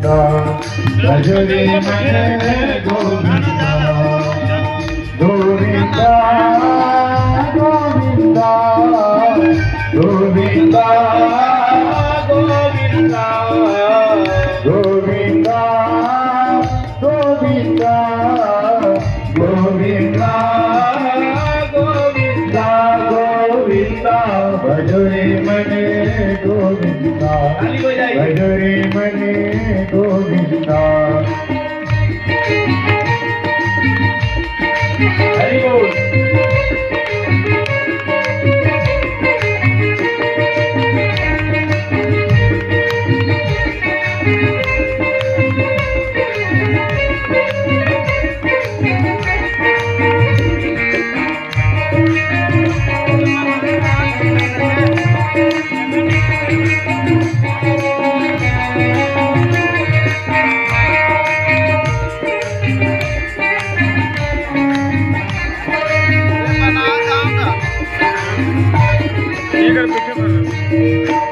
भजरे मने गोविंदा गोविंदा गोविंदा गोविंदा गोविंदा गोविंदा गोविंदा गोविंदा गोविंदा गोविंदा भजरे मने गोविंदा भजरे मने गोविंदा हरि बोल।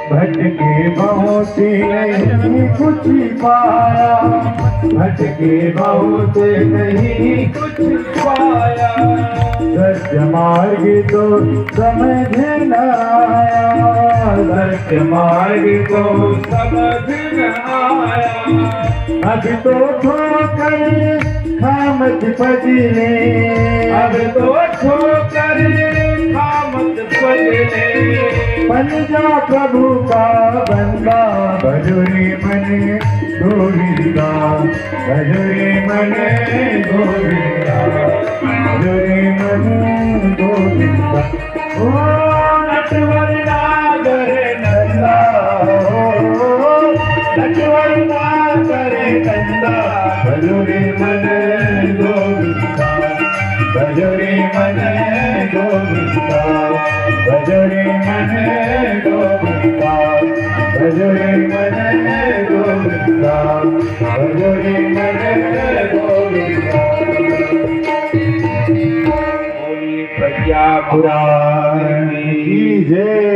भटके बहुत नहीं कुछ पाया भटके बहुत नहीं कुछ पाया सत्य मार्ग तो समझ न आया सत्य मार्ग तो समझ न आया अब तो ठोकर खामत पजले अब तो ठोकर खामत पजले बन जा प्रभु का बंदा भजरे मने गोविंदा भजरे मने गोविंदा भजरे मने गोविंदा ओ नटवर नागर नंदा ओ नटवर नागर नंदा भजरे मने गोविंदा भजरे मने गोविंदा भजरे मने गोविंदा भजरे मने गोविंदा भजरे मने गोविंदा। बोलिए प्रज्ञा पुराण की जय।